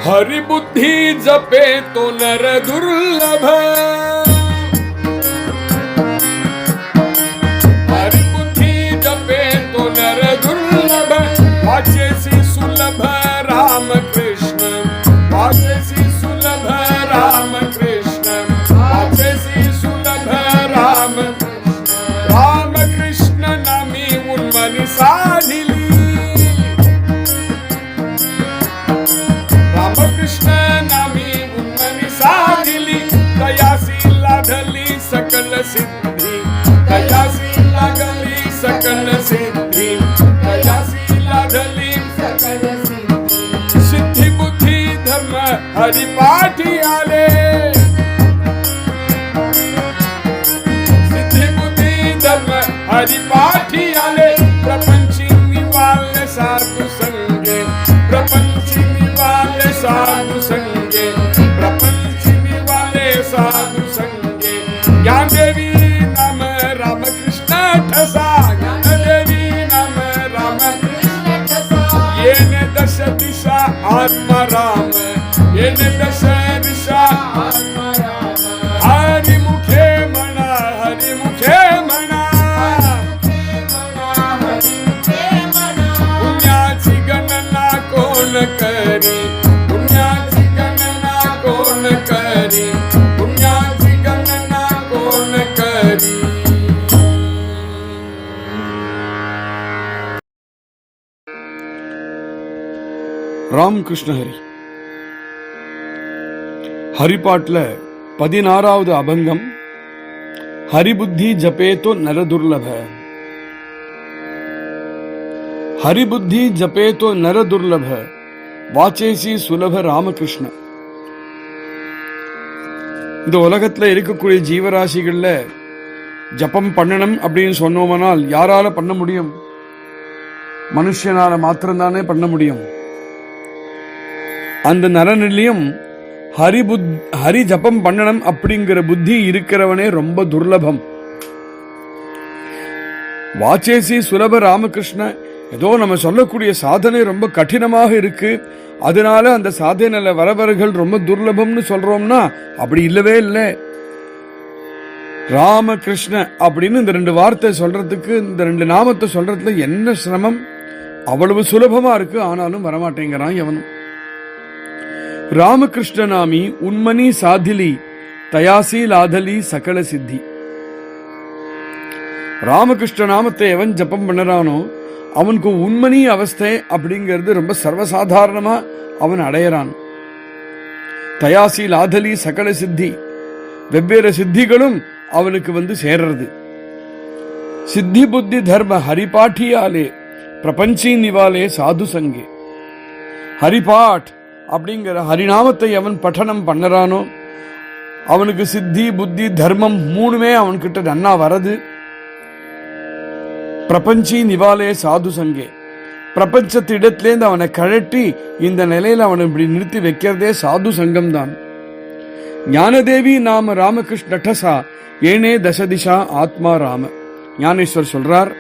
हरि बुद्धि जपे तो नर दुर्लभ, हरि बुद्धि जपे तो नर दुर्लभ, वाचेसी सुलभ राम कृष्ण, वाचेसी सुलभ राम कृष्ण, वाचेसी सुलभ राम राम कृष्ण नामी उन्मनी साधिली, रामकृष्ण नामी उन्मनी साधिली, दयासी लाधली सकल सिद्धि, दयासी लागली सकल सिद्धि, दयासी लाधली सकल सिद्धि, सिद्धि बुद्धि धर्म हरि पाठी आले, सिद्धि बुद्धि धर्म हरि पाठी आले, प्रपंची निवाले साधु संगे, प्रपंची निवाले साधु संगे, प्रपंची निवाले साधु संगे, ज्ञान देवी नाम राम कृष्ण ठसा, ज्ञान देवी नाम राम कृष्ण ठसा, येने दश दिशा आत्मा राम, येने दश दिशा आत्मा राम, हरि मुखे म्हणा, हरि मुखे म्हणा, पुण्याची गणना कोण करी, पुण्याची गणना कोण करी, पुण्याची गणना कोण करी. ராமகிருஷ்ண ஹரி ஹரிபாட்ல 16வது அபங்கம். ஹரிபுத்தி ஜபேதோ நரதுர்லப. ஹரிபுத்தி ஜபேதோ நரதுர்லப, வாச்சேசி சுலப ராமகிருஷ்ண. இந்த உலகத்துல இருக்கக்கூடிய ஜீவராசிகள்ல ஜபம் பண்ணணும் அப்படின்னு சொன்னோம்னால் யாரால பண்ண முடியும்? மனுஷனால மாத்திரம்தானே பண்ண முடியும். அந்த நரனிலையும் ஹரி ஜபம் பண்ணணும் அப்படிங்கிற புத்தி இருக்கிறவனே ரொம்ப துர்லபம். வாச்சேசி சுலப ராமகிருஷ்ண, ஏதோ நம்ம சொல்லக்கூடிய சாதனை ரொம்ப கடினமாக இருக்கு, அதனால அந்த சாதனையில வரவர்கள் ரொம்ப துர்லபம்னு சொல்றோம்னா அப்படி இல்லவே இல்லை. ராமகிருஷ்ண அப்படின்னு இந்த 2 வார்த்தை சொல்றதுக்கு, இந்த 2 நாமத்தை சொல்றதுல என்ன சிரமம்? அவ்வளவு சுலபமா இருக்கு, ஆனாலும் வரமாட்டேங்கிறான் எவனும். ராமகிருஷ்ண நாமி உன்மனி சாதிலி, தயாசி லாதலி சகல சித்தி. ராமகிருஷ்ண நாமத்தை எவன் ஜபம் பண்ணறானோ அவனுக்கு உண்மனி அவஸ்தை அப்படிங்கிறது ரொம்ப சர்வசாதாரணமா அவன் அடையறான். தயாசி லாதலி சகல சித்தி, வெவ்வேறு சித்திகளும் அவனுக்கு சேர்றது. சித்தி புத்தி தர்ம ஹரிபாட்டியாலே பிரபஞ்சி நிவாலே சாது சங்கே. ஹரிபாட் அப்படிங்கிற ஹரிநாமத்தை அவன் பட்டனம் பண்ணறானோ அவனுக்கு சித்தி புத்தி தர்மம் 3மே அவன்கிட்ட நன்னா வரது. பிரபஞ்சி நிவாலே சாது சங்கே, பிரபஞ்சத்திடத்திலேருந்து அவனை கழட்டி இந்த நிலையில அவனை இப்படி நிறுத்தி வைக்கிறதே சாது சங்கம் தான். ஞானதேவி நாம ராமகிருஷ்ண டசா, ஏனே தசதிஷா ஆத்மா ராம. ஞானேஸ்வர் சொல்றார்,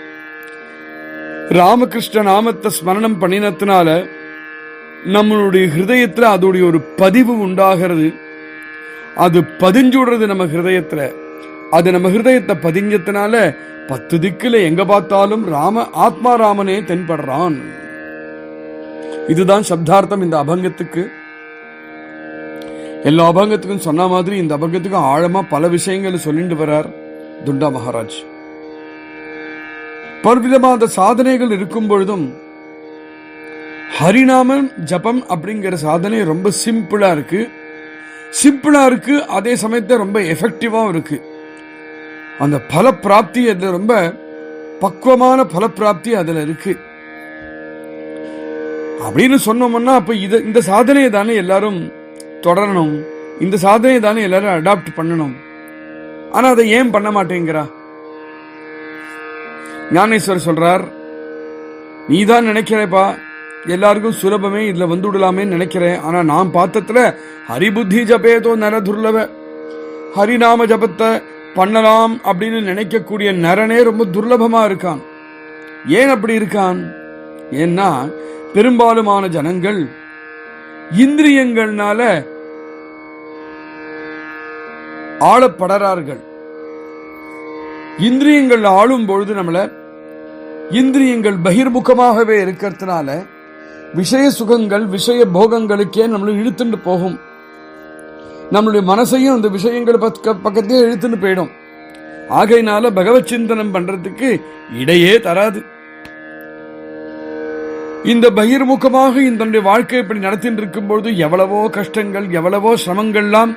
ராமகிருஷ்ண நாமத்தை ஸ்மரணம் பண்ணினத்தினால நம்மளுடைய ஹிருதயத்துல அதோடைய ஒரு பதிவு உண்டாகிறது. அது பதிஞ்சுடுறது நம்ம ஹிருதயத்துல. அது நம்ம ஹிருதயத்தை பதிஞ்சத்தினால 10 திக்குல எங்க பார்த்தாலும் ராம ஆத்மா ராமனே தென்படுறான். இதுதான் சப்தார்த்தம் இந்த அபங்கத்துக்கு. எல்லா அபங்கத்துக்கும் சொன்ன மாதிரி இந்த அபங்கத்துக்கும் ஆழமா பல விஷயங்களை சொல்லிட்டு வர்றார் துண்டா மகாராஜ். பலவிதமான சாதனைகள் இருக்கும் பொழுதும் ஹரிநாமம் ஜபம் அப்படிங்கிற சாதனை ரொம்ப சிம்பிளா இருக்கு. அதே சமயத்துல ரொம்ப எஃபெக்டிவாவும் இருக்கு. அந்த பல பிராப்தி அதுல ரொம்ப பக்குவமான பல பிராப்தி அதுல இருக்கு அப்படின்னு சொன்னோம்னா, அப்ப இந்த சாதனையை தானே எல்லாரும் தொடரணும், இந்த சாதனையை தானே எல்லாரும் அடாப்ட் பண்ணணும். ஆனா அதை ஏன் பண்ண மாட்டேங்கிறா? ஞானேஸ்வர் சொல்றார், நீதான் நினைக்கிறப்பா எல்லாருக்கும் சுலபமே இதுல விடலாமே நினைக்கிறேன். ஆனா நான் பார்த்ததுல ஹரிபுத்தி ஜபேதோ நரதுர்லப, ஹரிநாம ஜபத்தை பண்ணலாம் அப்படின்னு நினைக்கக்கூடிய நரனே ரொம்ப துர்லபமா இருக்கான். ஏன் அப்படி இருக்கான்? ஏன்னா பெரும்பாலுமான ஜனங்கள் இந்திரியங்கள்னால ஆளப்படறார்கள். இந்திரியங்கள் ஆளும் பொழுது நம்மள இந்திரியங்கள் பகிர்முகமாகவே இருக்கிறதுனால விஷய சுகங்கள் விஷய போகங்களுக்கே நம்மள இழுத்துட்டு போகும். நம்மளுடைய மனசையும் அந்த விஷயங்கள் பக்கத்தே இழுத்துட்டு போயிடும். ஆகையினால பகவத் சிந்தனம் பண்றதுக்கு இடையே தராது. இந்த பகிர்முகமாக இந்த வாழ்க்கை இப்படி நடத்திட்டு இருக்கும் பொழுது எவ்வளவோ கஷ்டங்கள் எவ்வளவோ சிரமங்கள்லாம்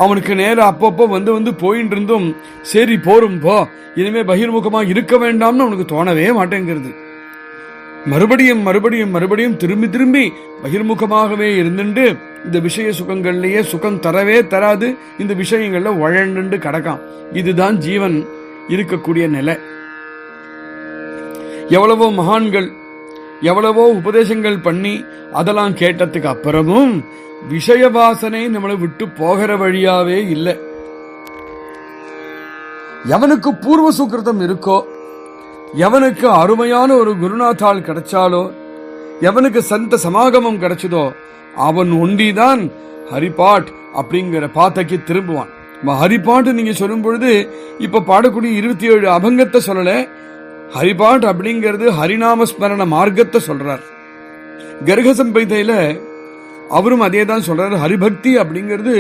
அவனுக்கு நேரம் அப்பப்போ வந்து போயிட்டு இருந்தும் சரி போரும் போ, இனிமே பகிர்முகமா இருக்க வேண்டாம்னு அவனுக்கு தோணவே மாட்டேங்கிறது. மறுபடியும் மறுபடியும் மறுபடியும் திரும்பி திரும்பி பகிர்முகமாகவே இருந்துட்டு இந்த விஷய சுகங்கள்லயே சுகம் தரவே தராது. இந்த விஷயங்கள்ல வழண்டு கிடக்கான். இதுதான் ஜீவன் இருக்கக்கூடிய நிலை. எவ்வளவோ மகான்கள் எவ்வளவோ உபதேசங்கள் பண்ணி அதெல்லாம் கேட்டதுக்கு அப்புறமும் விஷய வாசனை நம்மளை விட்டு போகிற வழியாவே இல்லை. எவனுக்கு பூர்வ சுக்கிருதம் இருக்கோ, எவனுக்கு அருமையான ஒரு குருநாத்தால் கிடைச்சாலோ, எவனுக்கு சந்த சமாகமம் கிடைச்சதோ அவன் ஒண்டிதான் ஹரிபாட் அப்படிங்கிற பாத்தைக்கு திரும்புவான். ஹரிபாட்டு நீங்க சொல்லும் பொழுது இப்ப பாடக்கூடிய 27 அபங்கத்தை சொல்லல, ஹரிபாட் அப்படிங்கிறது ஹரிநாமஸ்மரண மார்க்கத்தை சொல்றார். கர்க சம்பைதையில அவரும் அதே தான் சொல்றாரு. ஹரிபக்தி அப்படிங்கிறது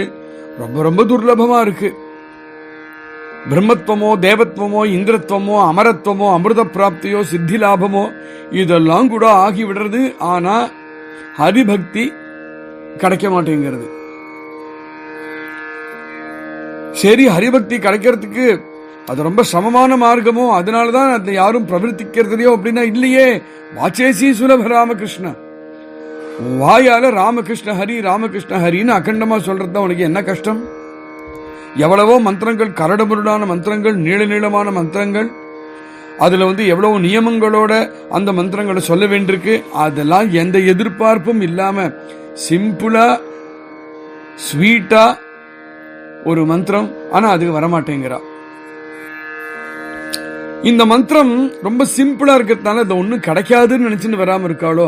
ரொம்ப ரொம்ப துர்லபமா இருக்கு. பிரம்மத்துவமோ தேவத்துவமோ இந்திரத்துவமோ அமரத்துவமோ அமிர்த பிராப்தியோ சித்தி லாபமோ இதெல்லாம் கூட ஆகி விடுறது. ஆனா ஹரிபக்தி கிடைக்க மாட்டேங்கிறது. சரி, ஹரிபக்தி கிடைக்கிறதுக்கு அது ரொம்ப சமமான மார்க்கமோ, அதனாலதான் அதை யாரும் பிரவர்த்திக்கிறதையோ அப்படின்னா இல்லையே. வாச்சேசி சுலப ராமகிருஷ்ண, வாயால ராமகிருஷ்ண ஹரி ராமகிருஷ்ண ஹரின்னு அகண்டமா சொல்றது உனக்கு என்ன கஷ்டம்? எவ்வளவோ மந்திரங்கள், கரடுமுரடான மந்திரங்கள், நீள நீளமான மந்திரங்கள், அதுல எவ்வளவு நியமங்களோட அந்த மந்திரங்களை சொல்ல வேண்டியிருக்கு. அதெல்லாம் எந்த எதிர்பார்ப்பும் இல்லாம சிம்பிளா ஸ்வீட்டா ஒரு மந்திரம், ஆனா அதுக்கு வரமாட்டேங்கிறா. இந்த மந்திரம் ரொம்ப சிம்பிளா இருக்கிறதுனால அது ஒன்னும் கிடைக்காதுன்னு நினைச்சுன்னு வராம இருக்காளோ,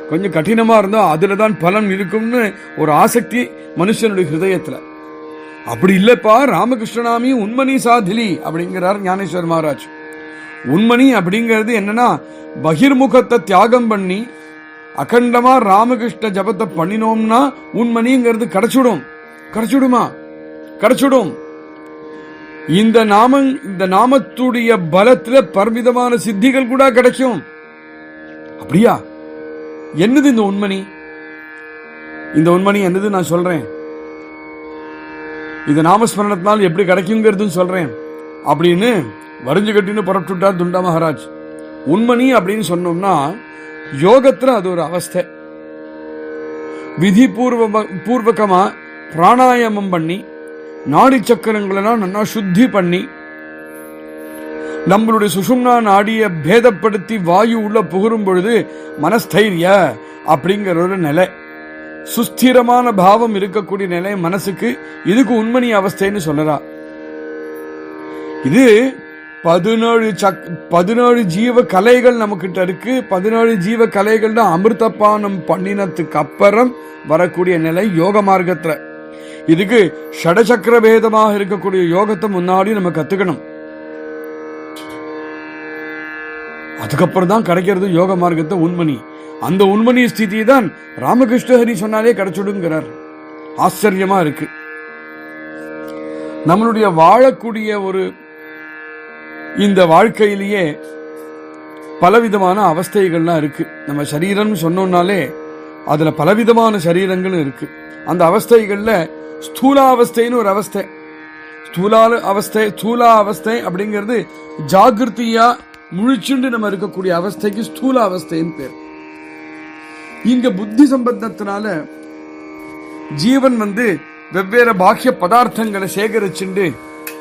கொஞ்சம் கடினமா இருந்தா அதுலதான் பலன் இருக்கும்னு ஒரு ஆசக்தி மனுஷனுடைய ஹிருதயத்துல. அப்படி இல்லப்பா, ராமகிருஷ்ணனாமி உண்மணி சாதிலி அப்படிங்கிறார் ஞானேஸ்வர் மகாராஜ். உண்மணி அப்படிங்கிறது என்னன்னா, பகிர்முகத்தை தியாகம் பண்ணி அகண்டமா ராமகிருஷ்ண ஜபத்தை பண்ணினோம்னா உண்மணிங்கிறது கிடைச்சுடும். கிடைச்சுடுமா? கிடைச்சுடும். இந்த நாமத்துடைய பலத்துல பர்விதமான சித்திகள் கூட கிடைக்கும். அப்படியா? என்னது இந்த உண்மணி? இந்த உண்மணி என்னது நான் சொல்றேன். இது நாமஸ்மரணத்தினால் எப்படி கிடைக்குங்கிறது சொல்றேன் அப்படின்னு வரிஞ்சு கட்டின்னு புறப்பட்டுட்டார் துண்டா மகாராஜ். உண்மணி அப்படின்னு சொன்னோம்னா யோகத்துல அது ஒரு அவஸ்தை. விதி பூர்வகமா பிராணாயாமம் பண்ணி நாடி சக்கரங்களெல்லாம் நல்லா சுத்தி பண்ணி நம்மளுடைய சுஷும்னா நாடிய பேதப்படுத்தி வாயு உள்ள புகரும் பொழுது மனஸ்தைரிய அப்படிங்கிற ஒரு நிலை, சுஸ்திரமான பாவம் இருக்கக்கூடிய நிலை மனசுக்கு, இதுக்கு உண்மணி அவஸ்தைன்னு சொல்லறா. இது 17 ஜீவ கலைகள் நமக்கிட்ட இருக்கு. 17 ஜீவ கலைகள் தான் அமிர்தபானம் பண்ணினத்துக்கு அப்புறம் வரக்கூடிய நிலை யோக மார்க்கத்துல. இதுக்கு ஷடசக்கர பேதமாக இருக்கக்கூடிய யோகத்தை முன்னாடி நம்ம கத்துக்கணும். அதுக்கப்புறம் தான் கிடைக்கிறது யோக மார்க்கத்தை உண்மணி. அந்த உண்மணி ஸ்திதி தான் ராமகிருஷ்ண ஹரி சொன்னாலே கிடைச்சுடுங்கிறார். ஆச்சரியமா இருக்கு. நம்மளுடைய வாழக்கூடிய ஒரு இந்த வாழ்க்கையிலேயே பலவிதமான அவஸ்தைகள்லாம் இருக்கு. நம்ம சரீரம் சொன்னோம்னாலே அதுல பலவிதமான சரீரங்களும் இருக்கு. அந்த அவஸ்தைகள்ல ஸ்தூலா அவஸ்தைன்னு ஒரு அவஸ்தை. ஸ்தூலா அவஸ்தை அப்படிங்கிறது ஜாகிருத்தியா முழிச்சுண்டு நம்ம இருக்கக்கூடிய அவஸ்தைக்கு ஸ்தூல அவஸ்தைன்னு பேர். இங்க புத்தி சம்பந்தத்தினால ஜீவன் வெவ்வேறு பாக்கிய பதார்த்தங்களை சேகரிச்சுண்டு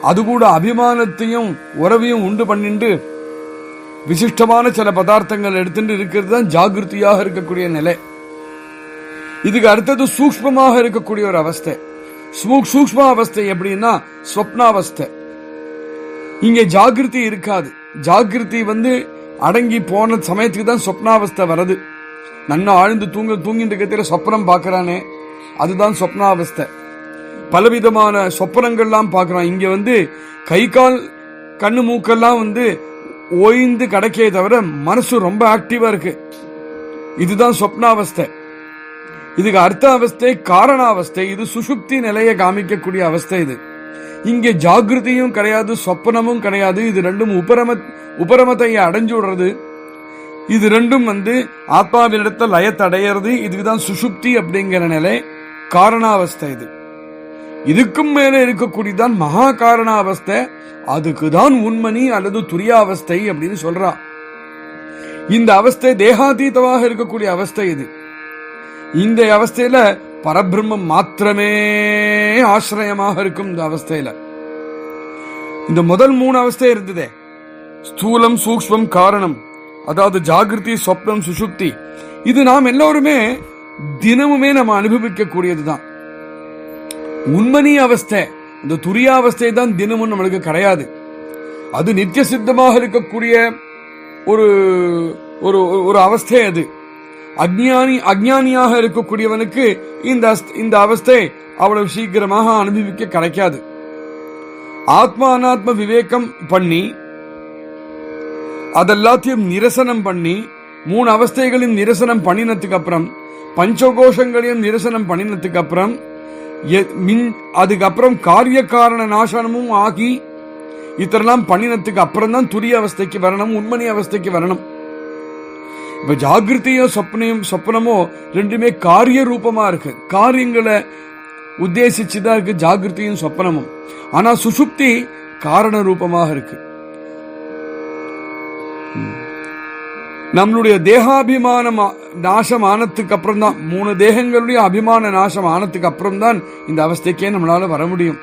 அது கூட அபிமானத்தையும் உறவையும் உண்டு பண்ணிண்டு விசிஷ்டமான சில பதார்த்தங்கள் எடுத்துட்டு இருக்கிறது தான் ஜாகிருத்தியாக இருக்கக்கூடிய நிலை. இதுக்கு அடுத்தது சூக்ஷ்மமாக இருக்கக்கூடிய ஒரு அவஸ்தை. சூக்ஷ்ம அவஸ்தை எப்படின்னா ஸ்வப்னாவஸ்தை. இங்க ஜாகிருதி இருக்காது. ஜாகிருதி அடங்கி போன சமயத்துக்கு தான் சொப்னாவஸ்தை வருது. நன்னா ஆழ்ந்து தூங்கிட்டு இருக்கிற சொப்பனம் பார்க்கறானே, அதுதான் சொப்னாவஸ்தை. பலவிதமான சொப்பனங்கள்லாம் பார்க்கறான். இங்க கை கால் கண்ணு மூக்கெல்லாம் ஓய்ந்து கிடைக்கே தவிர மனசு ரொம்ப ஆக்டிவா இருக்கு. இதுதான் சொப்னாவஸ்தை. இதுக்கு அர்த்த அவஸ்தை, காரணாவஸ்தை. இது சுஷுப்தி நிலையை காமிக்கக்கூடிய அவஸ்தை. இது இங்க ஜாகிருதியும் கிடையாது, சொப்பனமும் கிடையாது. இது ரெண்டும் உபரமத்தை அடைஞ்சு விடுறது. இது ரெண்டும் ஆத்மாவினிடத்தில் லயத்தை அடையிறது. இதுதான் சுஷுப்தி அப்படிங்கிற நிலை, காரணாவஸ்தை. இது இதுக்கும் மேல இருக்கக்கூடியதான் மகா காரணாவஸ்தை. அதுக்குதான் உண்மணி அல்லது துரியாவஸ்தை அப்படின்னு சொல்றா. இந்த அவஸ்தை தேகாதீதமாக இருக்கக்கூடிய அவஸ்தை. இது இந்த அவஸ்தையில பரபிரம்மம் மாத்திரமே ஆசிரியமாக இருக்கும். இந்த அவஸ்தையில இந்த முதல் 3 அவஸ்தை இருந்ததே, ஸ்தூலம் சூக்ஷ்மம் காரணம், அதாவது ஜாகிருதி சொப்னம் சுஷுப்தி, இது நாம் எல்லோருமே தினமுமே நம்ம அனுபவிக்க கூடியதுதான். உண்மணி அவஸ்தை, இந்த துரியாவஸ்தை தான் தினமும் நம்மளுக்கு கிடையாது. அது நித்திய சித்தமாக இருக்கக்கூடிய ஒரு ஒரு அவஸ்தை. அது அஞ்ஞானியாக இருக்கக்கூடியவனுக்கு இந்த அவஸ்தை அவ்வளவு சீக்கிரமாக அனுபவிக்க கிடைக்காது. ஆத்மா அனாத்ம விவேகம் பண்ணி அதெல்லாத்தையும் நிரசனம் பண்ணி 3 அவஸ்தைகளையும் நிரசனம் பண்ணினதுக்கு அப்புறம், பஞ்சகோஷங்களையும் நிரசனம் பண்ணினதுக்கு அப்புறம், அதுக்கப்புறம் காரிய காரண நாசனமும் ஆகி இதெல்லாம் பண்ணினதுக்கு அப்புறம் தான் துரிய அவஸ்தைக்கு வரணும், உண்மணி அவஸ்தைக்கு வரணும். இப்ப ஜாகிருத்தியோ சொப்பனமோ ரெண்டுமே காரிய ரூபமா இருக்கு, காரியங்களை உத்தேசிச்சுதான் இருக்கு ஜாகிருத்தியும் சொப்பனமும். ஆனா சுஷுப்தி காரண ரூபமாக இருக்கு. நம்மளுடைய தேகாபிமானம் நாசம் ஆனதுக்கு அப்புறம் தான், 3 தேகங்களுடைய அபிமான நாசம் ஆனதுக்கு அப்புறம் தான் இந்த அவஸ்தைக்கே நம்மளால வர முடியும்.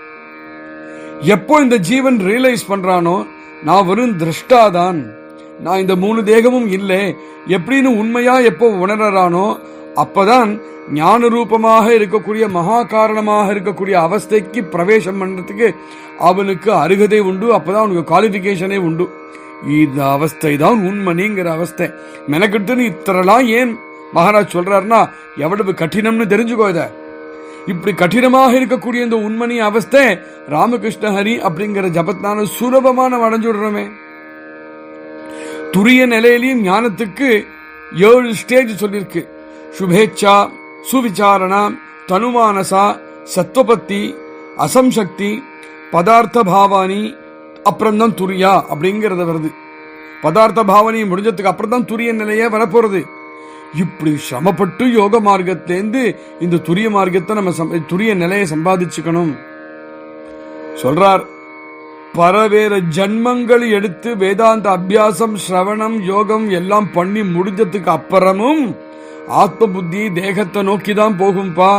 எப்போ இந்த ஜீவன் ரியலைஸ் பண்றானோ, நான் வெறும் திரஷ்டாதான், நான் இந்த 3 தேகமும் இல்லை எப்படின்னு உண்மையா எப்போ உணர்றானோ, அப்பதான் ஞான ரூபமாக இருக்கக்கூடிய மகா காரணமாக இருக்கக்கூடிய அவஸ்தைக்கு பிரவேசம் பண்றதுக்கு அவனுக்கு அருகதை உண்டு. அப்பதான் அவனுக்கு குவாலிபிகேஷனே உண்டு. இந்த அவஸ்தை தான் உண்மணிங்கிற அவஸ்தை. மெனக்கிட்டுன்னு இத்தரலாம் ஏன் மகாராஜ் சொல்றாருன்னா, எவ்வளவு கঠিனம்னு தெரிஞ்சுக்கோ. இத இப்படி கடினமாக இருக்கக்கூடிய இந்த உண்மணி அவஸ்தை ராமகிருஷ்ண ஹரி அப்படிங்கிற ஜபத்தான சுலபமான அடைஞ்சுடுறோமே. துரிய நிலையிலையும் ஞானத்துக்கு 7 ஸ்டேஜ் சொல்லிருக்கு. சுபேச்சா, சுவிச்சாரணா, தனுமானசா, சத்வபத்தி, அசம்சக்தி, பதார்த்த பாவானி, அப்புறம் தான் துரியா அப்படிங்கறது வருது. பதார்த்த பாவனை முடிஞ்சதுக்கு அப்புறம் தான் துரிய நிலையே வரப்போறது. இப்படி சிரமப்பட்டு யோக மார்க்கத்திலேருந்து இந்த துரிய மார்க்கத்தை நம்ம துரிய நிலையை சம்பாதிச்சுக்கணும் சொல்றார். பரவேற ஜன்மங்கள் எடுத்து வேதாந்த அபியாசம் சிரவணம் யோகம் எல்லாம் பண்ணி முடிஞ்சதுக்கு அப்புறமும் ஆத்ம புத்தி தேகத்தை நோக்கிதான் போகும்பா,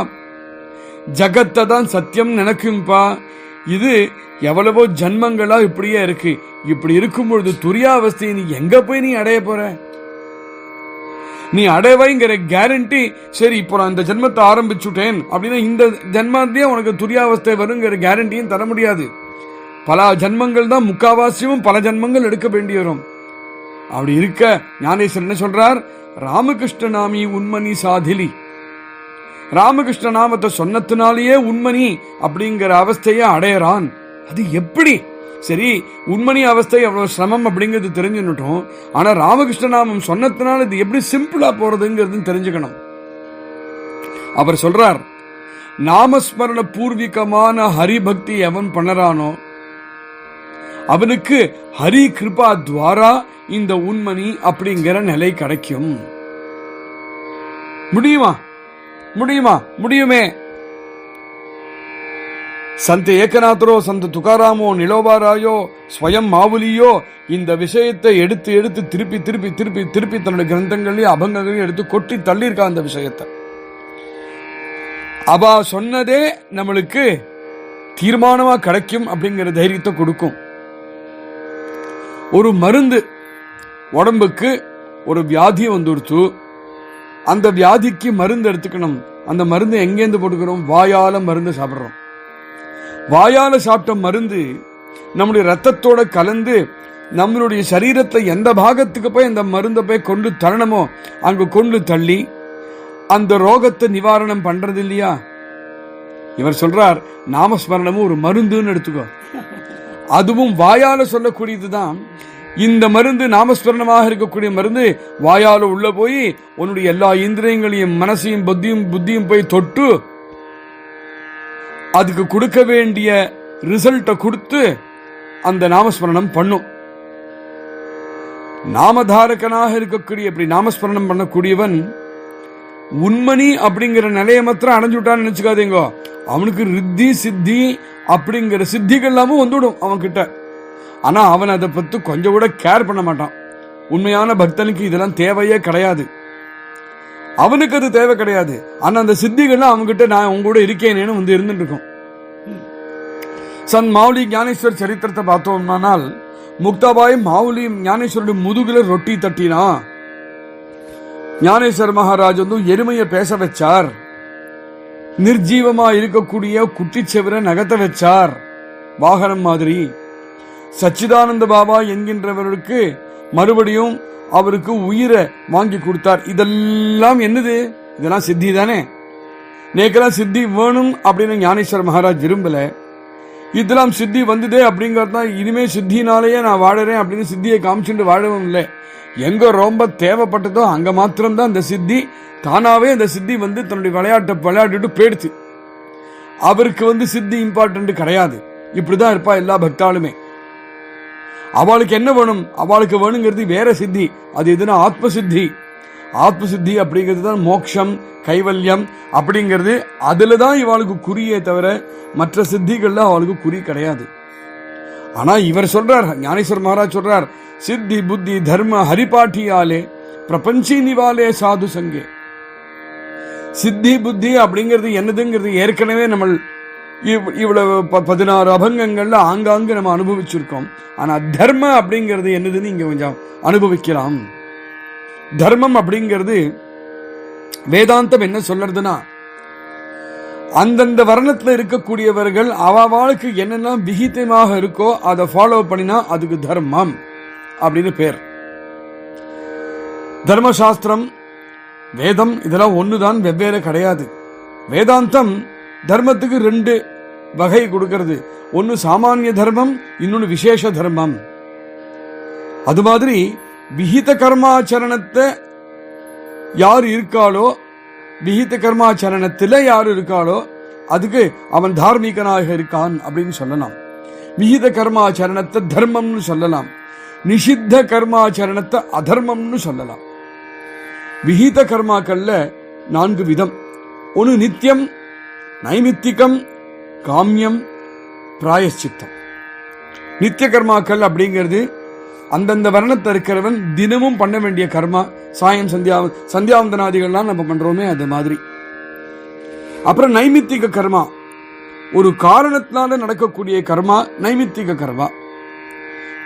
ஜகத்தை தான் சத்தியம் நினைக்கும்பா. இது எவ்வளவோ ஜன்மங்களா இப்படியே இருக்கு. இப்படி இருக்கும் பொழுது துரியாவஸ்தையை நீ எங்க போய் நீ அடைய போற? நீ அடைவைங்கிற கேரண்டி சரி, இப்போ நான் இந்த ஜென்மத்தை ஆரம்பிச்சுட்டேன் அப்படின்னா இந்த ஜென்மத்திலே உனக்கு துரியாவஸ்தை வருங்கிற கேரண்டியும் தர முடியாது. பல ஜன்மங்கள் தான், முக்காவாசியும் பல ஜன்மங்கள் எடுக்க வேண்டி வரும். அப்படி இருக்க ஞானேஸ்வரர் என்ன சொல்றார்? ராமகிருஷ்ண நாமி உண்மணி சாதிலி. ராமகிருஷ்ண நாமத்தை சொன்னத்தினாலேயே உண்மணி அப்படிங்கிற அவஸ்தையை அடையறான். அது எப்படி? சரி, உண்மணி அவஸ்தை எவ்வளவு சிரமம் அப்படிங்கிறது தெரிஞ்சுட்டோம். ஆனா ராமகிருஷ்ண நாமம் சொன்னதுனால இது எப்படி சிம்பிளா போறதுங்கிறது தெரிஞ்சுக்கணும். அவர் சொல்றார், நாமஸ்மரண பூர்விகமான ஹரிபக்தி எவன் பண்ணறானோ அவனுக்கு ஹரி கிருபா துவாரா இந்த உண்மணி அப்படிங்கிற நிலை கிடைக்கும். முடியுமா? முடியுமா? முடியுமே. சந்த ஏகநாதரோ, சந்த துகாராமோ, நிலோபாராயோ, ஸ்வயம் மாவுலியோ இந்த விஷயத்தை எடுத்து எடுத்து திருப்பி திருப்பி திருப்பி திருப்பி தன்னுடைய கிரந்தங்களையும் அபங்கங்களையும் எடுத்து கொட்டி தள்ளியிருக்கா. அந்த விஷயத்தை அவ சொன்னதே நம்மளுக்கு தீர்மானமா கிடைக்கும் அப்படிங்கிற தைரியத்தை கொடுக்கும். ஒரு மருந்து, உடம்புக்கு ஒரு வியாதி வந்துடுச்சு, அந்த வியாதிக்கு மருந்து எடுத்துக்கணும். அந்த மருந்து எங்கேருந்து போட்டுக்கிறோம்? வாயால மருந்து சாப்பிடுறோம். வாயால சாப்பிட்ட மருந்து நம்முடைய ரத்தத்தோட கலந்து நம்மளுடைய சரீரத்தை எந்த பாகத்துக்கு போய் அந்த மருந்தை போய் கொண்டு தள்ளணுமோ அங்க கொண்டு தள்ளி அந்த ரோகத்தை நிவாரணம் பண்றது இல்லையா? இவர் சொல்றார், நாமஸ்மரணமும் ஒரு மருந்துன்னு எடுத்துக்கோ. அதுவும் வாயால சொல்லக்கூடியதுதான். இந்த மருந்து நாமஸ்மரணமாக இருக்கக்கூடிய மருந்து வாயால உள்ள போய் உன்னுடைய எல்லா இந்திரியங்களையும் மனசையும் புத்தியும் போய் தொட்டு அதுக்கு கொடுக்க வேண்டிய ரிசல்ட்டை கொடுத்து அந்த நாமஸ்மரணம் பண்ணும். நாமதாரகனாக இருக்கக்கூடிய இப்படி நாமஸ்மரணம் பண்ணக்கூடியவன் உண்மணி அப்படிங்கிற நிலையை மாத்திரம் அடைஞ்சுட்டான்னு நினைச்சுக்காதீங்க. அவனுக்கு ரித்தி சித்தி அப்படிங்கிற சித்திகள் எல்லாமும் வந்துவிடும் அவன் கிட்ட. ஆனா அவன் அதை பத்தி கொஞ்சம் கூட கேர் பண்ண மாட்டான். உண்மையான பக்தனுக்கு இதெல்லாம் தேவையே கிடையாது. அவனுக்கு அது தேவை கிடையாது. ஆனா அந்த சித்திகள்லாம் அவன்கிட்ட நான் உங்களோட இருக்கேனேன்னு வந்து இருந்துட்டு இருக்கும். சன் மாவுலி ஞானேஸ்வர் சரித்திரத்தை பார்த்தோம்னால், முக்தாபாய் மாவுலி ஞானேஸ்வருடைய முதுகுல ரொட்டி தட்டினா ஞானேஸ்வர் மகாராஜ் வந்து எருமையை பேச வச்சார். நிர்ஜீவமா இருக்கக்கூடிய குட்டிச்செவரை நகத்த வச்சார் வாகனம் மாதிரி. சச்சிதானந்த பாபா என்கின்றவருக்கு மறுபடியும் அவருக்கு உயிரை வாங்கி கொடுத்தார். இதெல்லாம் என்னது? இதெல்லாம் சித்தி தானே. நேக்கெல்லாம் சித்தி வேணும் அப்படின்னு ஞானேஸ்வர மகாராஜ் விரும்பல. இதெல்லாம் சித்தி வந்ததே அப்படிங்கறதுதான். இனிமே சித்தினாலேயே நான் வாழறேன் அப்படின்னு சித்தியை காமிச்சுட்டு வாழவும் இல்லை. எங்க ரொம்ப தேவைப்பட்டதோ அங்க மாத்திரம்தான் இந்த சித்தி தானாவே அந்த சித்தி வந்து தன்னுடைய விளையாட்டுட்டு போயிடுச்சு. அவருக்கு வந்து சித்தி இம்பார்ட்டன்ட் கிடையாது. இப்படிதான் இருப்பா எல்லா பக்தாளுமே. அவளுக்கு என்ன வேணும்? அவளுக்கு வேணுங்கிறது வேற சித்தி. அது எதுனா ஆத்ம சித்தி. ஆத்ம சித்தி அப்படிங்கிறது தான் மோட்சம், கைவல்யம் அப்படிங்கிறது. அதுலதான் இவளுக்கு குறியே தவிர மற்ற சித்திகள்ல அவளுக்கு குறி கிடையாது. ஆனா இவர் சொல்றார், ஞானேஸ்வர் மகாராஜ் சொல்றார், சித்தி புத்தி தர்ம ஹரிபாட்டியாலே பிரபஞ்சி நிவாலே சாது சங்கே. சித்தி புத்தி அப்படிங்கிறது என்னதுங்கிறது ஏற்கனவே நம்ம இவ்வளவு 16 அபங்கங்கள்ல ஆங்காங்கு நம்ம அனுபவிச்சிருக்கோம். ஆனா தர்ம அப்படிங்கிறது என்னதுன்னு இங்க கொஞ்சம் அனுபவிக்கலாம். தர்மம் அப்படிங்கிறது வேதாந்தம் என்ன சொல்றதுன்னா, அந்தந்த வர்ணத்துல இருக்கக்கூடியவர்கள் அவளுக்கு என்னெல்லாம் விகிதமாக இருக்கோ அதை ஃபாலோ பண்ணினா அதுக்கு தர்மம் அப்படின்னு பேர். தர்மசாஸ்திரம் வேதம் இதெல்லாம் ஒண்ணுதான், வெவ்வேறு கிடையாது. வேதாந்தம் தர்மத்துக்கு 2 வகை கொடுக்கிறது. ஒன்னு சாமானிய தர்மம், இன்னொன்னு விசேஷ தர்மம். அது மாதிரி விஹித கர்மாச்சரணத்தை யார் இருக்காளோ, விஹித கர்மாச்சரணத்துல யார் இருக்காளோ அதுக்கு அவன் தார்மீகனாக இருக்கான் அப்படின்னு சொல்லலாம். விஹித கர்மாச்சரணத்தை தர்மம்னு சொல்லலாம். நிஷித்த கர்மாச்சரணத்தை அதர்மம்னு சொல்லலாம். விஹித கர்மாக்கள்ல 4 விதம். ஒன்னு நித்தியம், நைமித்திகம், காமியம், பிராயஷ்சித்தம். நித்திய கர்மாக்கள் அப்படிங்கிறது அந்தந்த வர்ணத்தை இருக்கிறவன் தினமும் பண்ண வேண்டிய கர்மா. சாயம் சந்தியாவந்தனாதிகள்லாம் நம்ம பண்றோமே அது மாதிரி. அப்புறம் நைமித்திக கர்மா, ஒரு காரணத்தினால நடக்கக்கூடிய கர்மா நைமித்திக கர்மா.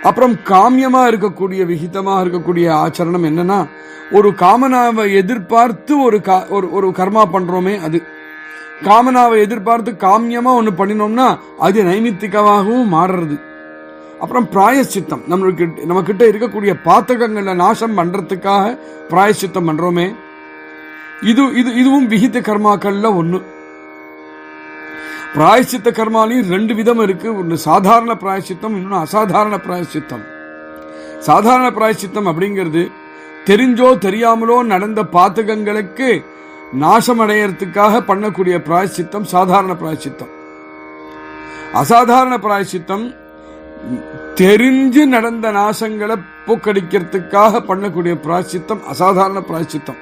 அப்புறம் காமியமா இருக்கக்கூடிய விகிதமா இருக்கக்கூடிய ஆச்சரணம் என்னன்னா, ஒரு காமனாவை எதிர்பார்த்து ஒரு கர்மா பண்றோமே அது. காமனாவை எதிர்பார்த்து காமியமா ஒண்ணு பண்ணினோம்னா அது நைமித்திகமாகவும் மாறுறது. அப்புறம் பிராயஷ்சித்தம், நம்ம கிட்ட இருக்கக்கூடிய பாத்தகங்களை நாசம் பண்றதுக்காக பிராயஷ்சித்தம் பண்றோமே, இதுவும் விஹித கர்மாக்கள்ல ஒண்ணு. பிராயஷ்சித்த கர்மாலையும் 2 விதம் இருக்கு. ஒன்னு சாதாரண பிராயஷ்சித்தம், இன்னொன்னு அசாதாரண பிராயஷ்சித்தம். சாதாரண பிராயஷ்சித்தம் அப்படிங்கிறது தெரிஞ்சோ தெரியாமலோ நடந்த பாத்தகங்களுக்கு நாசம் அடையறதுக்காக பண்ணக்கூடிய பிராயஷ்சித்தம் சாதாரண பிராயஷ்சித்தம். அசாதாரண பிராயஷ்சித்தம் தெரிஞ்சு நடந்த நாசங்களை போக்கடிக்கிறதுக்காக பண்ணக்கூடிய பிராயஷ்சித்தம் அசாதாரண பிராயஷ்சித்தம்.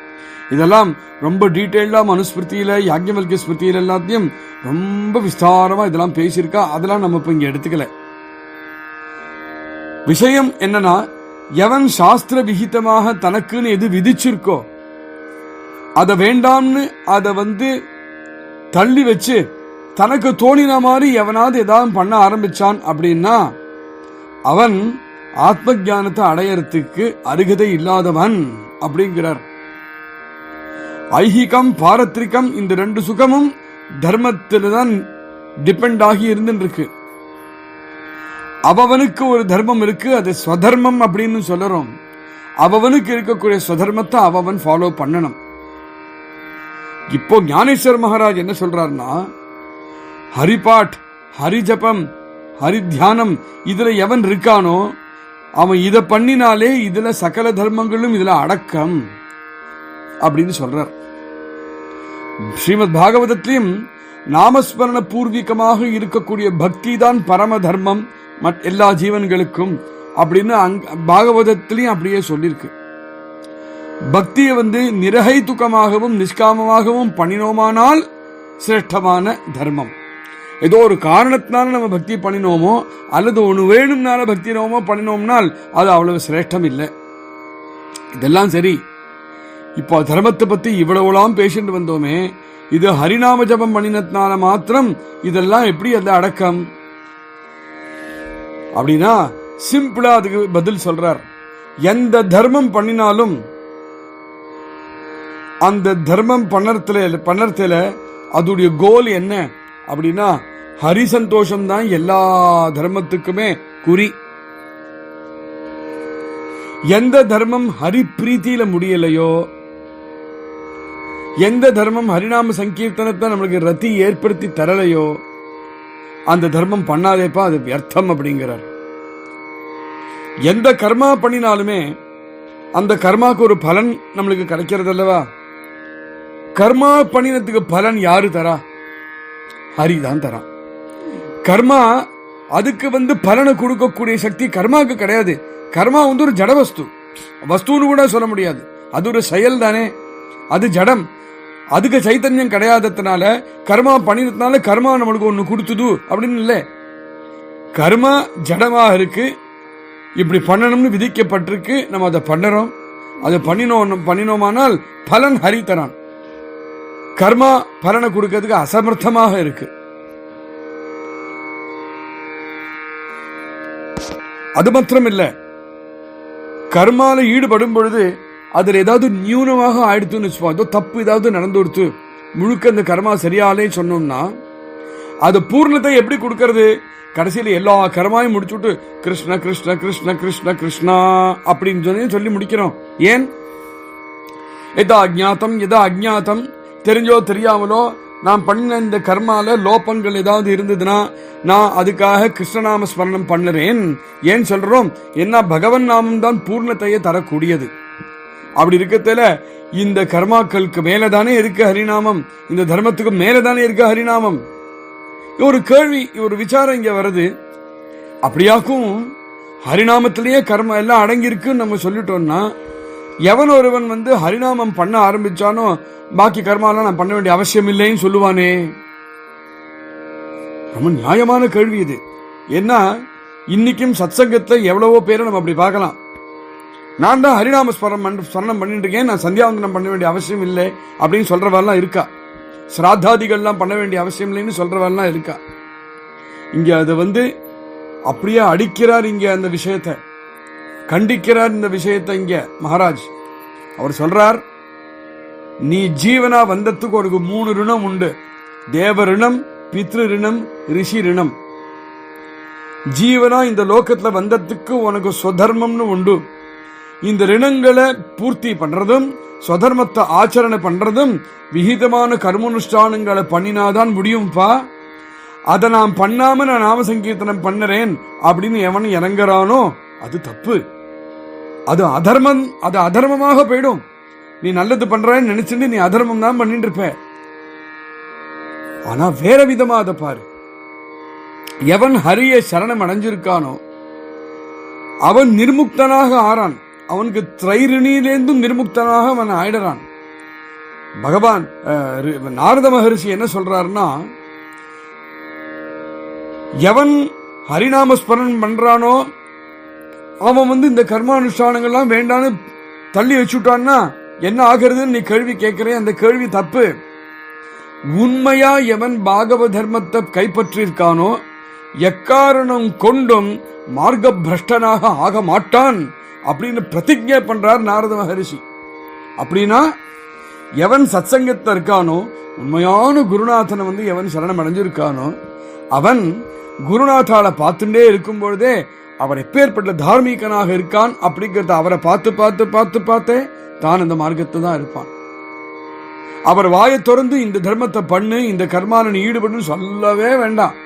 இதெல்லாம் ரொம்ப டீட்டெயிலா மனுஸ்மிருதியில, யாக்ஞவல்கிய ஸ்மிருதியில எல்லாத்தையும் ரொம்ப விஸ்தாரமா இதெல்லாம் பேசியிருக்கா. அதெல்லாம் நம்ம இப்ப இங்க எடுத்துக்கல. விஷயம் என்னன்னா, எவன் சாஸ்திர விகிதமாக தனக்குன்னு எது விதிச்சிருக்கோ அதை வேண்டாம்னு அதை தள்ளி வச்சு தனக்கு தோணின மாதிரி எவனாவது ஏதாவது பண்ண ஆரம்பிச்சான் அப்படின்னா அவன் ஆத்ம ஞானத்தை அடையறதுக்கு அருகதை இல்லாதவன் அப்படிங்கிறார். ஐஹிகம் பாரத்ரிகம் இந்த 2 சுகமும் தர்மத்தில்தான் டிபெண்ட் ஆகி இருந்துருக்கு. அவனுக்கு ஒரு தர்மம் இருக்கு, அது ஸ்வதர்மம் அப்படின்னு சொல்லுறோம். அவனுக்கு இருக்கக்கூடிய ஸ்வதர்மத்தை அவன் ஃபாலோ பண்ணணும். இப்போ ஞானேஸ்வர மகாராஜ் என்ன சொல்றாருன்னா, ஹரிபாட், ஹரிஜபம், ஹரித்தியானம் இதுல எவன் இருக்கானோ அவன் இதை பண்ணினாலே இதுல சகல தர்மங்களும் இதுல அடக்கம் அப்படின்னு சொல்றார். ஸ்ரீமத் பாகவதத்திலையும் நாமஸ்மரண பூர்வீகமாக இருக்கக்கூடிய பக்தி தான் பரம தர்மம் எல்லா ஜீவன்களுக்கும் அப்படின்னு பாகவதத்திலையும் அப்படியே சொல்லியிருக்கு. பக்தியை நிரஹைதுகமாகவும் நிஷ்காமமாகவும் பண்ணினோமானால் சிரேஷ்டமான தர்மம். ஏதோ ஒரு காரணத்தினால நம்ம பக்தி பண்ணினோமோ அல்லது ஒன்று வேணும்னால பக்தினோமோ பண்ணினோம்னால் அது அவ்வளவு சிரேஷ்டம் இல்லை. இதெல்லாம் சரி. இப்போ தர்மத்தை பத்தி இவ்வளவுலாம் பேசிட்டு வந்தோமே, இது ஹரிநாம ஜபம் பண்ணினதுனால மாத்திரம் இதெல்லாம் எப்படி அந்த அடக்கம் அப்படின்னா சிம்பிளா அதுக்கு பதில் சொல்றார். எந்த தர்மம் பண்ணினாலும் அந்த தர்மம் பண்ணறதுல அதோடைய கோல் என்ன அப்படின்னா ஹரி சந்தோஷம் தான் எல்லா தர்மத்துக்குமே குறி. எந்த தர்மம் ஹரி பிரீத்தியில முடியலையோ, எந்த தர்மம் ஹரிநாம சங்கீர்த்தனத்தை நம்மளுக்கு ரத்தி ஏற்படுத்தி தரலையோ அந்த தர்மம் பண்ணாதேப்பா, அது வியர்த்தம் அப்படிங்கிறார். எந்த கர்மா பண்ணினாலுமே அந்த கர்மாக்கு ஒரு பலன் நம்மளுக்கு கிடைக்கிறது அல்லவா? கர்மா பண்ணினதுக்கு பலன் யாரு தரா? ஹரிதான் தரா. கர்மா அதுக்கு பலனை கொடுக்கக்கூடிய சக்தி கர்மாவுக்கு கிடையாது. கர்மா ஒரு ஜட வஸ்துன்னு கூட சொல்ல முடியாது. அது ஒரு செயல் தானே, அது ஜடம். அதுக்கு சைத்தன்யம் கிடையாததுனால கர்மா பண்ணினதுனால கர்மா நம்மளுக்கு ஒண்ணு கொடுத்துது அப்படின்னு இல்லை. கர்மா ஜடமாக இருக்கு, இப்படி பண்ணணும்னு விதிக்கப்பட்டிருக்கு, நம்ம அதை பண்ணுறோம். அதை பண்ணினோமானால் பலன் ஹரி தரான். கர்மா பலனை கொடுக்கிறதுக்கு அசமர்த்தமாக இருக்கு. அது மாத்திரம் இல்ல, கர்மால ஈடுபடும் பொழுது அதுல ஏதாவது நியூனமாக ஆயிடுத்துன்னு வச்சுப்போம், ஏதோ தப்பு ஏதாவது நடந்துடுத்து, முழுக்க அந்த கர்மா சரியாலே சொன்னோம்னா அது பூர்ணத்தை எப்படி கொடுக்கறது? கடைசியில் எல்லா கர்மாவையும் முடிச்சுட்டு கிருஷ்ண கிருஷ்ண கிருஷ்ண கிருஷ்ண கிருஷ்ணா அப்படின்னு சொல்லி முடிக்கிறோம். ஏன்? எதா அஜ்ஞாதம் எதா அஜ்ஞாதம், தெரிஞ்சோ தெரியாமலோ நான் பண்ண இந்த கர்மால லோபங்கள் ஏதாவது இருந்ததுன்னா நான் அதுக்காக கிருஷ்ணநாம ஸ்மரணம் பண்ணுறேன். ஏன் சொல்றோம்? என்ன பகவன் நாமம் தான் பூர்ணத்தையே தரக்கூடியது. அப்படி இருக்கத்துல இந்த கர்மாக்களுக்கு மேலதானே இருக்கு ஹரிநாமம், இந்த தர்மத்துக்கு மேலதானே இருக்கு ஹரிநாமம். ஒரு கேள்வி, ஒரு விசாரம் இங்க வருது. அப்படியாக்கும் ஹரிநாமத்திலேயே கர்மா எல்லாம் அடங்கி இருக்குன்னு நம்ம சொல்லிட்டோம்னா, எவன் ஒருவன் ஹரிநாமம் பண்ண ஆரம்பிச்சானோ பாக்கி கர்மாலாம் நான் பண்ண வேண்டிய அவசியம் இல்லைன்னு சொல்லுவானே. ரொம்ப நியாயமான கேள்வி இது. ஏன்னா இன்னைக்கும் சத்சங்கத்துல எவ்வளவோ பேரை நம்ம அப்படி பார்க்கலாம். நான் தான் ஹரிநாம ஸ்மரணம் பண்ணிட்டு இருக்கேன், நான் சந்தியாவந்தனம் பண்ண வேண்டிய அவசியம் இல்லை அப்படின்னு சொல்றவெல்லாம் இருக்கா. சிராத்தாதிகள்லாம் பண்ண வேண்டிய அவசியம் இல்லைன்னு சொல்றவெல்லாம் இருக்கா. இங்க அதை அப்படியே அடிக்கிறார். இங்க அந்த விஷயத்தை கண்டிக்கிறார். இந்த விஷயத்தை இங்க மகாராஜ் அவர் சொல்றார், நீ ஜீவனா வந்ததுக்கு ஒரு 3 ரிணம் உண்டு. தேவ ரிணம், பித்ரு ரிணம், ரிஷி ரிணம். ஜீவனா இந்த லோகத்துல வந்ததுக்கு உனக்கு ஸ்வதர்மம்னு உண்டு. இந்த ரிணங்களை பூர்த்தி பண்றதும் ஸ்வதர்மத்தை ஆச்சரணை பண்றதும் விகிதமான கர்மனுஷ்டானங்களை பண்ணினாதான் முடியும்பா. அதை நான் பண்ணாம நான் நாம சங்கீர்த்தனம் பண்ணுறேன் அப்படின்னு எவன் இறங்குறானோ அது தப்பு, அது அதர்மம். அது அதர்மமாக போயிடும். நீ நல்லது பண்றன்னு நினைச்சுட்டு நீ அதர்மம் தான் பண்ணிட்டு இருப்ப. ஆனா வேற விதமா அதை பாரு. எவன் ஹரிய சரணம் அடைஞ்சிருக்கானோ அவன் நிர்முக்தனாக ஆறான். அவனுக்கு திரைரிணியிலேந்தும் நிர்முக்தனாக அவன் ஆயிடுறான். பகவான் நாரத மகரிஷி என்ன சொல்றாருன்னா, எவன் ஹரிநாமஸ்மரணம் பண்றானோ அவன் இந்த கர்மானுஷ்டானங்கள்லாம் வேண்டான்னு தள்ளி வச்சுட்டான்னா என்ன ஆகிறதுன்னு நீ கேள்வி கேட்கிறேன். அந்த கேள்வி தப்பு. உண்மையா எவன் பாகவ தர்மத்தை கைப்பற்றிருக்கானோ எக்காரணம் கொண்டும் மார்க்க பிரஷ்டனாக ஆக மாட்டான் அப்படின்னு பிரதிஜை பண்றார் நாரத மகரிஷி. அப்படின்னா எவன் சத்சங்கத்தை இருக்கானோ, உண்மையான குருநாதனை எவன் சரணம் அடைஞ்சிருக்கானோ அவன் குருநாத்தால பார்த்துட்டே இருக்கும் பொழுதே அவர் எப்பேற்பட்ட தார்மீகனாக இருக்கான் அப்படிங்கறத அவரை பார்த்து பார்த்து பார்த்து பார்த்தே தான் அந்த மார்க்கத்தை தான் இருப்பான். அவர் வாயை திறந்து இந்த தர்மத்தை பண்ணு, இந்த கர்மால நீ ஈடுபடுன்னு சொல்லவே வேண்டாம்.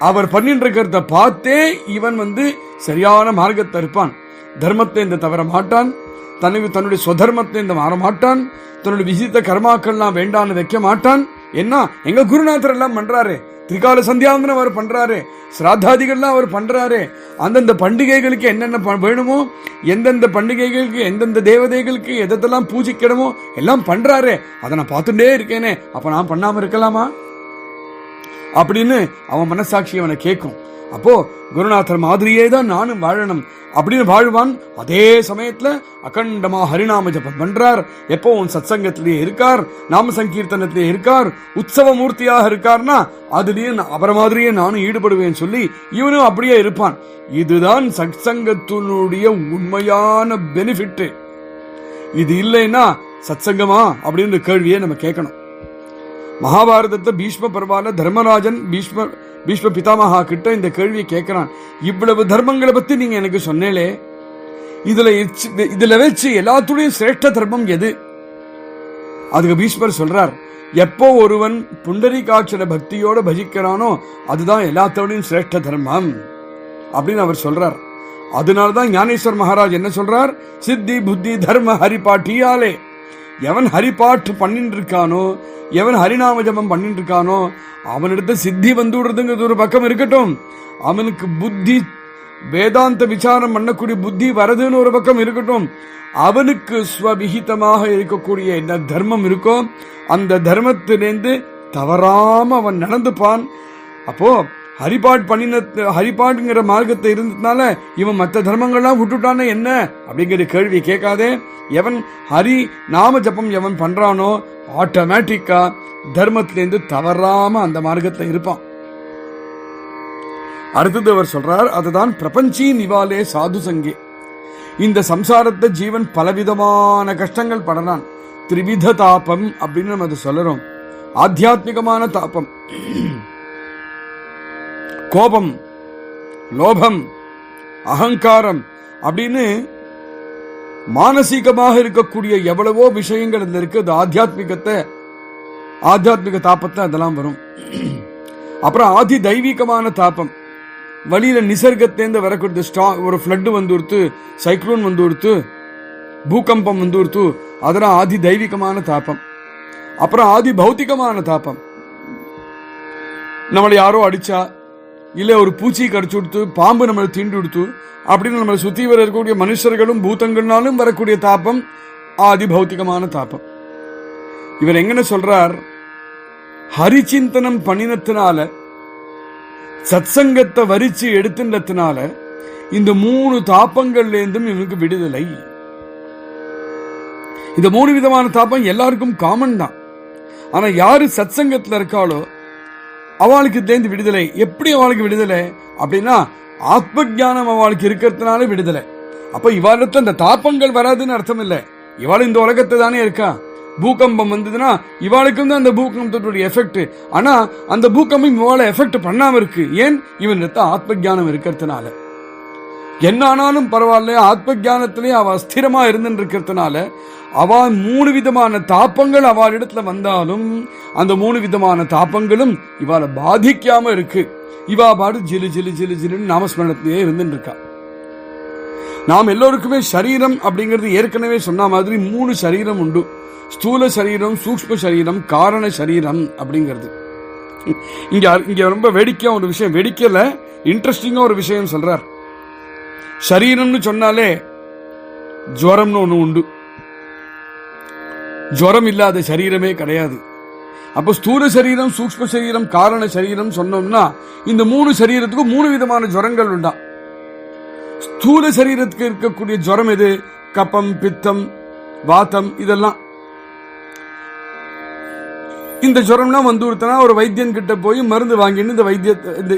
அவர் பண்ணிட்டு இருக்கிறத பார்த்தே இவன் சரியான மார்க்கத்தை இருப்பான். தர்மத்தை இந்த தவற மாட்டான், தன்னுடைய சொதர்மத்தை இந்த மாற மாட்டான், தன்னுடைய விசித்த கர்மாக்கள்லாம் வேண்டான்னு வைக்க மாட்டான். என்ன எங்க குருநாதர் எல்லாம் பண்றாரு, திரிகால சந்தியாவந்தனம் அவர் பண்றாரு, சிராத்தாதிகள்லாம் அவர் பண்றாரு. அந்தந்த பண்டிகைகளுக்கு என்னென்ன வேணுமோ, எந்தெந்த பண்டிகைகளுக்கு எந்தெந்த தேவதைகளுக்கு எதெல்லாம் பூஜிக்கணுமோ எல்லாம் பண்றாரு. அதை நான் பார்த்துட்டே இருக்கேனே, அப்ப நான் பண்ணாம இருக்கலாமா அப்படின்னு அவன் மனசாட்சி அவனை கேட்கும். அப்போ குருநாதர் மாதிரியே தான் நானும் வாழணும் அப்படின்னு வாழ்வான். அதே சமயத்துல அகண்டமா ஹரிநாம ஜபம் பண்றார், எப்பவும் சத்சங்கத்திலேயே இருக்கார், நாம சங்கீர்த்தனத்திலேயே இருக்கார், உற்சவ மூர்த்தியாக இருக்கார்னா அதுலயே அவரை மாதிரியே நானும் ஈடுபடுவேன் சொல்லி இவனும் அப்படியே இருப்பான். இதுதான் சத்சங்கத்தினுடைய உண்மையான பெனிஃபிட். இது இல்லைன்னா சத்சங்கமா அப்படின்னு கேள்வியே நம்ம கேட்கணும். மகாபாரதத்தை பீஷ்ம பர்வால தர்மராஜன் பீஷ்ம பிதாமகா கிட்ட இந்த கேள்வியை கேட்கிறான். இவ்வளவு தர்மங்களை பத்தி நீங்க எனக்கு சொன்னேலே, இதுல வச்சு எல்லாத்துடையும் சிரேஷ்ட தர்மம் எது? அதுக்கு பீஷ்மர் சொல்றார், எப்போ ஒருவன் புண்டரீகாட்சர பக்தியோட பஜிக்கிறானோ அதுதான் எல்லாத்தோடையும் சிரேஷ்ட தர்மம் அப்படின்னு அவர் சொல்றார். அதனால்தான் ஞானேஸ்வர் மகாராஜ் என்ன சொல்றார், சித்தி புத்தி தர்ம ஹரிபாட்டியாலே. எவன் ஹரிபாட்டு பண்ணிட்டு இருக்கானோ, எவன் ஹரிநாம ஜபம் பண்ணிட்டு இருக்கானோ அவனிடத்த சித்தி வந்துடுறதுங்கிறது ஒரு பக்கம் இருக்கட்டும், அவனுக்கு புத்தி வேதாந்த விசாரம் பண்ணக்கூடிய புத்தி வரதுன்னு ஒரு பக்கம் இருக்கட்டும், அவனுக்கு ஸ்வவிகிதமாக இருக்கக்கூடிய என்ன தர்மம் இருக்கோ அந்த தர்மத்திலேருந்து தவறாம அவன் நடந்துப்பான். அப்போ ஹரிபாட்ங்கிற மார்க்கத்தை இருந்ததுனால இவன் மற்ற தர்மங்கள்லாம் விட்டுட்டானே என்ன அப்படிங்கிற கேள்வி கேட்காதே. எவன் ஹரி நாம ஜபம் எவன் பண்றானோ ஆட்டோமேட்டிக்கா தர்மத்திலேருந்து தவறாம அந்த மார்க்கத்துல இருப்பான். அடுத்தது அவர் சொல்றார், அதுதான் பிரபஞ்சீ நிவாலே சாது சங்கே. இந்த சம்சாரத்தை ஜீவன் பலவிதமான கஷ்டங்கள் படறான். திரிவித தாபம் அப்படின்னு நம்ம அதை சொல்றோம். ஆத்தியாத்மிகமான தாபம், கோபம், லோபம், அகங்காரம் அப்படின்னு மானசீகமாக இருக்கக்கூடிய எவ்வளவோ விஷயங்கள் இருக்கு. அது ஆத்தியாத்மிக தாபத்தை அதெல்லாம் வரும். அப்புறம் ஆதி தெய்வீகமான தாபம், வழியில நிசர்கத்தேந்து வரக்கூடிய ஒரு ஃப்ளட் வந்துடுத்து, சைக்ளோன் வந்துடுத்து, பூகம்பம் வந்துடுத்து, அதெல்லாம் ஆதி தெய்வீகமான தாபம். அப்புறம் ஆதி பௌத்திகமான தாபம், நம்மளை யாரோ அடிச்சா, இல்ல ஒரு பூச்சி கடிச்சு கொடுத்து, பாம்பு நம்மளை தீண்டு கொடுத்து அப்படின்னு நம்மளை சுத்தி வர இருக்கக்கூடிய மனுஷர்களும் பூதங்கள்னாலும் வரக்கூடிய தாபம் ஆதி பௌத்திகமான தாபம். இவர் எங்கன்னு சொல்றார், ஹரிச்சிந்தனம் பண்ணினத்தினால, சத்சங்கத்தை வரிச்சு எடுத்துனத்தினால இந்த 3 தாபங்கள்ல இருந்தும் இவனுக்கு விடுதலை. இந்த 3 விதமான தாபம் எல்லாருக்கும் காமன் தான். ஆனா யாரு சத்சங்கத்துல இருக்காளோ அவளுக்கு தேர்ந்து விடுதலை. எப்படி அவளுக்கு விடுதலை அப்படின்னா, ஆத்ம ஞானம் அவளுக்கு இருக்கிறதுனால விடுதலை. அப்ப இவாளுக்கு அந்த தாபங்கள் வராதுன்னு அர்த்தம் இல்லை. இவாள் இந்த உலகத்தை தானே இருக்கா. பூகம்பம் வந்ததுன்னா இவாளுக்கும் தான் அந்த பூகம்பத்துடைய எஃபெக்ட். ஆனா அந்த பூகம்பம் இவாளை எஃபெக்ட் பண்ணாம இருக்கு. ஏன்? இவன் ஆத்ம ஞானம் இருக்கிறதுனால. என்ன ஆனாலும் பரவாயில்ல, ஆத்ம ஞானத்திலே அவ ஸ்திரமா இருந்துட்டு இருக்கிறதுனால அவ 3 விதமான தாபங்கள் அவள் இடத்துல வந்தாலும் அந்த 3 விதமான தாபங்களும் இவாளை பாதிக்காம இருக்கு. இவா பாடு ஜிலு ஜிலு ஜிலு ஜிலுன்னு நாமஸ்மரணத்திலே இருந்துட்டு இருக்கா. நாம் எல்லோருக்குமே சரீரம் அப்படிங்கிறது ஏற்கனவே சொன்ன மாதிரி 3 சரீரம் உண்டு. ஸ்தூல சரீரம், சூக்ஷ்ம சரீரம், காரண சரீரம் அப்படிங்கிறது. இங்க ரொம்ப வேடிக்கையா ஒரு விஷயம், வேடிக்கையில இன்ட்ரெஸ்டிங்கா ஒரு விஷயம் சொல்றார். சரீரம்னு சொன்னாலே ஜுவரம்னு ஒண்ணு உண்டு. ஜுவரம் இல்லாத சரீரமே கிடையாது. அப்போ ஸ்தூல சரீரம், சூக்ஷ்ம சரீரம், காரண சரீரம் சொன்னோம்னா இந்த 3 சரீரத்துக்கும் 3 விதமான ஜுவரங்கள் உண்டா. ஸ்தூல சரீரத்துக்கு இருக்கக்கூடிய ஜுவரம் எது? கபம், பித்தம், வாதம், இதெல்லாம். இந்த ஜுவரம்னா வந்துருத்தனா ஒரு வைத்தியன் கிட்ட போய் மருந்து வாங்கிட்டு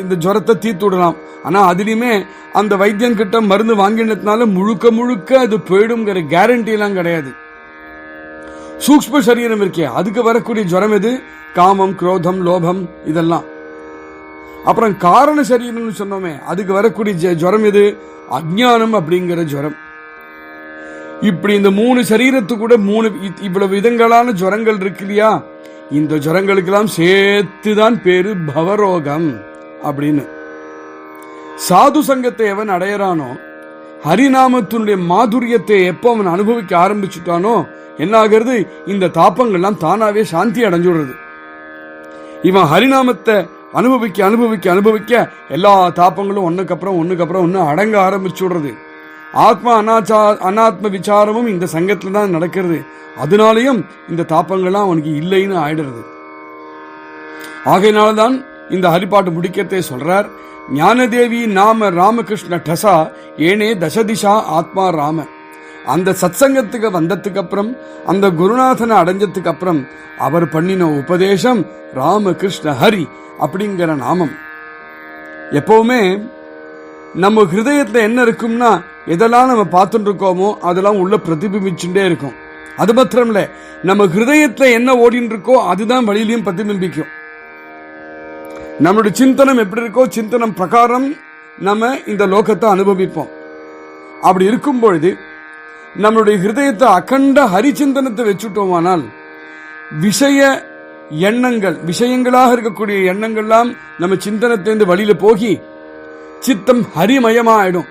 இந்த ஜுவரத்தை தீர்த்து விடலாம். ஆனா அதுலயுமே அந்த வைத்தியன் கிட்ட மருந்து வாங்கினதுனால முழுக்க அது போயிடும்ங்கிற கேரண்டி எல்லாம் கிடையாது. சூக்ஷ்ம சரீரம் இருக்கே, அதுக்கு வரக்கூடிய ஜுவரம் எது? காமம், குரோதம், லோபம், இதெல்லாம். அப்புறம் காரண சரீரம்னு சொன்னோமே, அதுக்கு வரக்கூடிய ஜுரம் எது? அஜ்ஞானம் அப்படிங்கிற ஜுரம். இப்படி இந்த 3 சரீரத்து கூட 3 இவ்வளவு விதங்களான ஜுரங்கள் இருக்கு இல்லையா? இந்த ஜுரங்களுக்கெல்லாம் சேர்த்துதான் பேரு பவரோகம் அப்படின்னு. சாது சங்கத்தை எவன் அடையறானோ, ஹரிநாமத்தினுடைய மாதுரியத்தை எப்போ அவன் அனுபவிக்க ஆரம்பிச்சுட்டானோ என்ன ஆகிறது? இந்த தாப்பங்கள்லாம் தானாவே சாந்தி அடைஞ்சுடுறது. இவன் ஹரிநாமத்தை அனுபவிக்க அனுபவிக்க அனுபவிக்க எல்லா தாப்பங்களும் ஒண்ணுக்கு அப்புறம் ஒண்ணு அடங்க ஆரம்பிச்சுடுறது. ஆத்மா அனாத்ம விசாரமும் இந்த சங்கத்துல தான் நடக்கிறது. அதனாலையும் இந்த தாப்பங்கள்லாம் அவனுக்கு இல்லைன்னு ஆயிடுறது. ஆகையினால்தான் இந்த ஹரிபாட்டு முடிக்கத்தை சொல்றார். ஞானதேவி நாம ராமகிருஷ்ண டசா ஏனே தசதிஷா ஆத்மா ராம. அந்த சத்சங்கத்துக்கு வந்ததுக்கு அப்புறம், அந்த குருநாதனை அடைஞ்சதுக்கு அப்புறம் அவர் பண்ணின உபதேசம் ராமகிருஷ்ண ஹரி அப்படிங்கிற நாமம். எப்பவுமே நம்ம ஹிருதயத்துல என்ன இருக்கும்னா, எதெல்லாம் நம்ம பார்த்துட்டு இருக்கோமோ அதெல்லாம் உள்ள பிரதிபிம்பிச்சுட்டே இருக்கும். அது மாத்திரம் இல்ல, நம்ம ஹிருதயத்துல என்ன ஓடின்னு இருக்கோ அதுதான் வழியிலையும் பிரதிபிம்பிக்கும். நம்மளுடைய சிந்தனம் எப்படி இருக்கோ, சிந்தனம் பிரகாரம் நம்ம இந்த லோகத்தை அனுபவிப்போம். அப்படி இருக்கும் பொழுது நம்மளுடைய ஹிருதயத்தை அகண்ட ஹரிச்சிந்தனத்தை வச்சுட்டோமானால், விஷய எண்ணங்கள், விஷயங்களாக இருக்கக்கூடிய எண்ணங்கள்லாம் நம்ம சிந்தனத்திலிருந்து வழியில போகி சித்தம் ஹரிமயமா ஆயிடும்.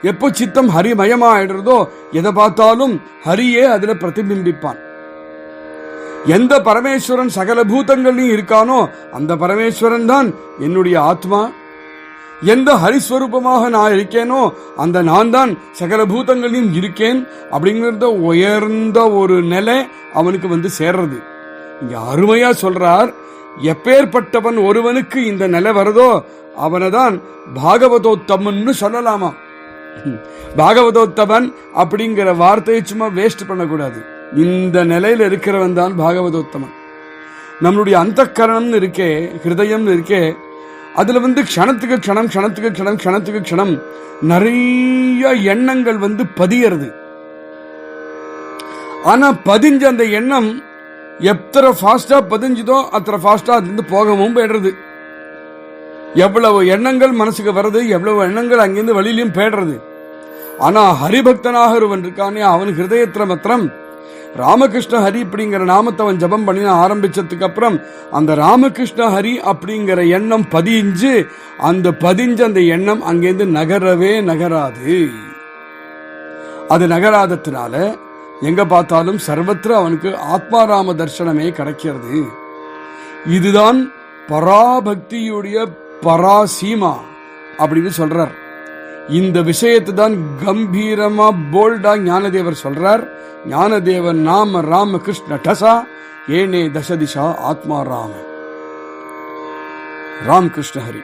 எப்போ சித்தம் ஹரிமயமா ஆயிடுறதோ எதை பார்த்தாலும் ஹரியே அதுல பிரதிபிம்பிப்பான். எந்த பரமேஸ்வரன் சகல பூதங்களையும் இருக்கானோ அந்த பரமேஸ்வரன் தான் என்னுடைய ஆத்மா. எந்த ஹரிஸ்வரூபமாக நான் இருக்கேனோ அந்த நான் தான் சகல பூதங்களையும் இருக்கேன் அப்படிங்கிறத உயர்ந்த ஒரு நிலை அவனுக்கு சேர்றது. இங்க அருமையா சொல்றார், எப்பேற்பட்டவன் ஒருவனுக்கு இந்த நிலை வருதோ அவனைதான் பாகவதோத்தமன்னு சொல்லலாமா. பாகவதோத்தமன் அப்படிங்கிற வார்த்தையை சும்மா வேஸ்ட் பண்ணக்கூடாது. இந்த நிலையில இருக்கிறவன் தான் பாகவதோத்தமன். நம்மளுடைய அந்த கரணம்னு இருக்கே, ஹிருதயம்னு இருக்கே, அதுல க்ஷணத்துக்கு க்ஷணம் க்ஷணத்துக்கு க்ஷணம் க்ஷணத்துக்கு க்ஷணம் நிறைய எண்ணங்கள் பதியறது. ஆனா பதிஞ்ச அந்த எண்ணம் எத்தனை ஃபாஸ்டா பதிஞ்சுதோ அத்தனை ஃபாஸ்டா அது போகவும் போயிடுறது. எவ்வளவு எண்ணங்கள் மனசுக்கு வருது, எவ்வளவு எண்ணங்கள் அங்கிருந்து வழியிலும் போயிடுறது. ஆனா ஹரிபக்தனாக ஒருவன் இருக்கானே, அவன் ஹிருதயத்துல மாத்திரம் ராமகிருஷ்ண ஹரி அப்படிங்கிற நாமத்தை அவன் ஜபம் பண்ணி ஆரம்பிச்சதுக்கு அப்புறம் அந்த ராமகிருஷ்ண ஹரி அப்படிங்கிற எண்ணம் பதிஞ்சு அந்த எண்ணம் அங்கிருந்து நகரவே நகராது. அது நகராதத்தினால எங்க பார்த்தாலும் சர்வத்திர அவனுக்கு ஆத்மாராம தர்சனமே கிடைக்கிறது. இதுதான் பராபக்தியுடைய பராசீமா அப்படின்னு சொல்றார். இந்த விஷயத்தை தான் கம்பீரமா போல்டா ஞானதேவர் சொல்றார். ஞானதேவன் நாம ராமகிருஷ்ண டசா ஏனே தசதிஷா ஆத்மா ராம. ராமகிருஷ்ண ஹரி.